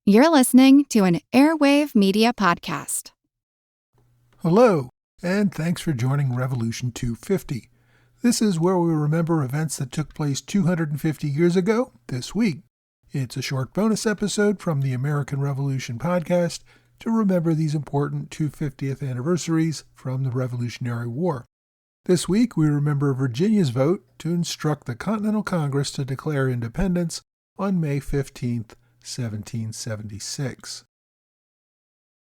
You're listening to an Airwave Media Podcast. Hello, and thanks for joining Revolution 250. This is where we remember events that took place 250 years ago this week. It's a short bonus episode from the American Revolution podcast to remember these important 250th anniversaries from the Revolutionary War. This week, we remember Virginia's vote to instruct the Continental Congress to declare independence on May 15th, 1776.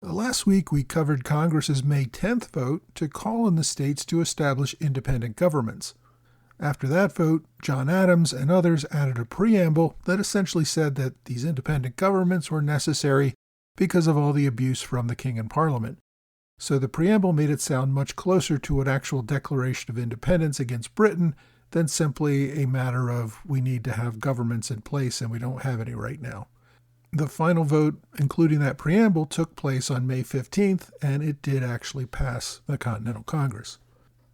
Last week, we covered Congress's May 10th vote to call on the states to establish independent governments. After that vote, John Adams and others added a preamble that essentially said that these independent governments were necessary because of all the abuse from the king and parliament. So the preamble made it sound much closer to an actual declaration of independence against Britain than simply a matter of we need to have governments in place and we don't have any right now. The final vote, including that preamble, took place on May 15th, and it did actually pass the Continental Congress.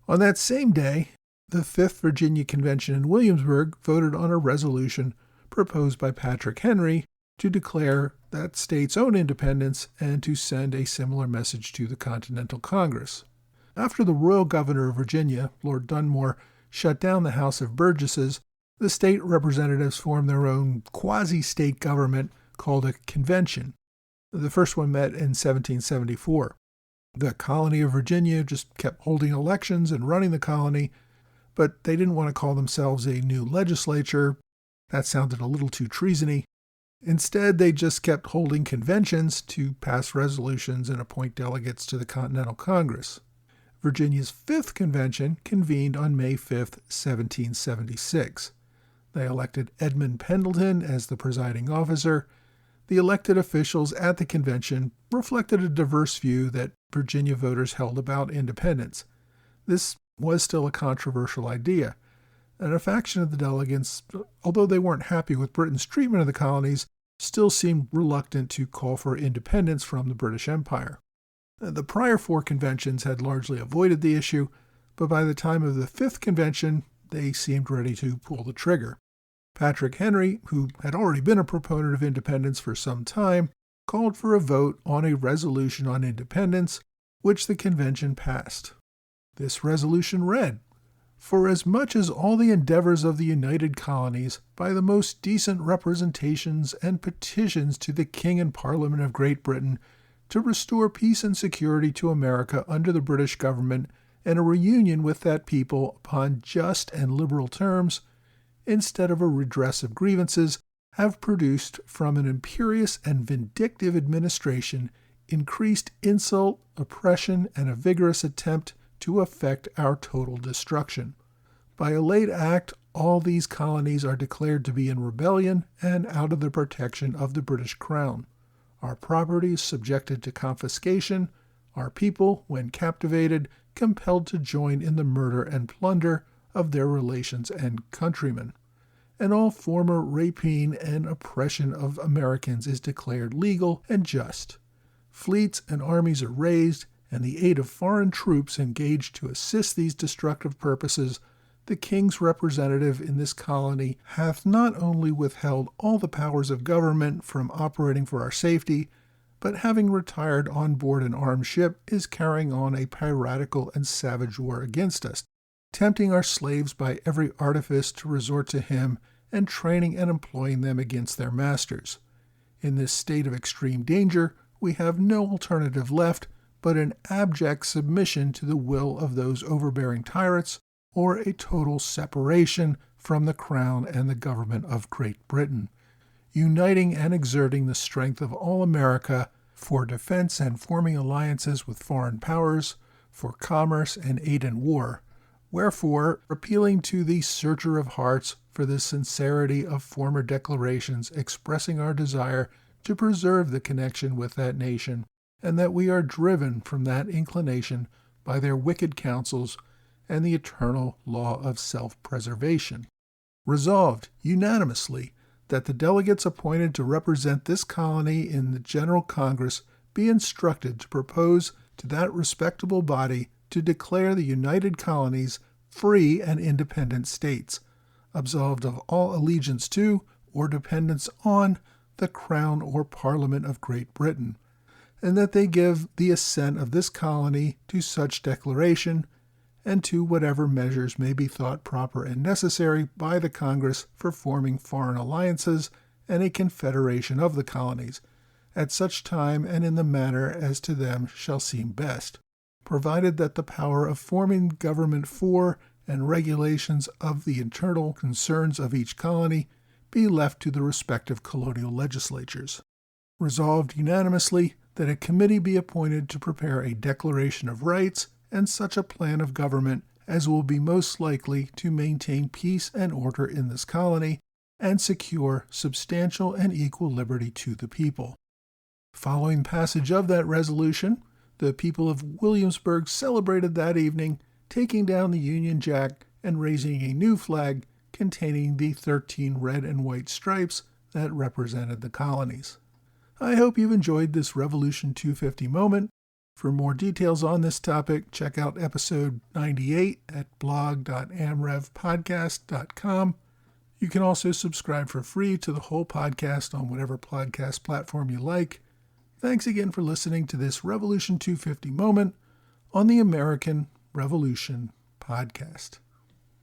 On that same day, the 5th Virginia Convention in Williamsburg voted on a resolution proposed by Patrick Henry to declare that state's own independence and to send a similar message to the Continental Congress. After the royal governor of Virginia, Lord Dunmore, shut down the House of Burgesses, the state representatives formed their own quasi-state government called a convention. The first one met in 1774. The colony of Virginia just kept holding elections and running the colony, but they didn't want to call themselves a new legislature. That sounded a little too treasony. Instead, they just kept holding conventions to pass resolutions and appoint delegates to the Continental Congress. Virginia's 5th convention convened on May 5th, 1776. They elected Edmund Pendleton as the presiding officer. The elected officials at the convention reflected a diverse view that Virginia voters held about independence. This was still a controversial idea, and a faction of the delegates, although they weren't happy with Britain's treatment of the colonies, still seemed reluctant to call for independence from the British Empire. The prior 4 conventions had largely avoided the issue, but by the time of the 5th convention, they seemed ready to pull the trigger. Patrick Henry, who had already been a proponent of independence for some time, called for a vote on a resolution on independence, which the convention passed. This resolution read, "For as much as all the endeavors of the United Colonies, by the most decent representations and petitions to the King and Parliament of Great Britain, to restore peace and security to America under the British government and a reunion with that people upon just and liberal terms, instead of a redress of grievances, have produced from an imperious and vindictive administration increased insult, oppression, and a vigorous attempt to effect our total destruction. By a late act, all these colonies are declared to be in rebellion and out of the protection of the British Crown. Our property is subjected to confiscation, our people, when captivated, compelled to join in the murder and plunder of their relations and countrymen, and all former rapine and oppression of Americans is declared legal and just. Fleets and armies are raised, and the aid of foreign troops engaged to assist these destructive purposes. The king's representative in this colony hath not only withheld all the powers of government from operating for our safety, but having retired on board an armed ship, is carrying on a piratical and savage war against us, tempting our slaves by every artifice to resort to him, and training and employing them against their masters. In this state of extreme danger, we have no alternative left but an abject submission to the will of those overbearing tyrants, or a total separation from the Crown and the government of Great Britain, uniting and exerting the strength of all America for defense and forming alliances with foreign powers, for commerce and aid in war. Wherefore, appealing to the Searcher of Hearts for the sincerity of former declarations expressing our desire to preserve the connection with that nation, and that we are driven from that inclination by their wicked counsels and the eternal law of self-preservation. Resolved unanimously that the delegates appointed to represent this colony in the General Congress be instructed to propose to that respectable body to declare the United Colonies free and independent states, absolved of all allegiance to or dependence on the Crown or Parliament of Great Britain, and that they give the assent of this colony to such declaration and to whatever measures may be thought proper and necessary by the Congress for forming foreign alliances and a confederation of the colonies, at such time and in the manner as to them shall seem best, provided that the power of forming government for and regulations of the internal concerns of each colony be left to the respective colonial legislatures. Resolved unanimously that a committee be appointed to prepare a Declaration of Rights and such a plan of government as will be most likely to maintain peace and order in this colony and secure substantial and equal liberty to the people. Following passage of that resolution, the people of Williamsburg celebrated that evening, taking down the Union Jack and raising a new flag containing the 13 red and white stripes that represented the colonies. I hope you've enjoyed this Revolution 250 moment. For more details on this topic, check out episode 98 at blog.amrevpodcast.com. You can also subscribe for free to the whole podcast on whatever podcast platform you like. Thanks again for listening to this Revolution 250 moment on the American Revolution Podcast.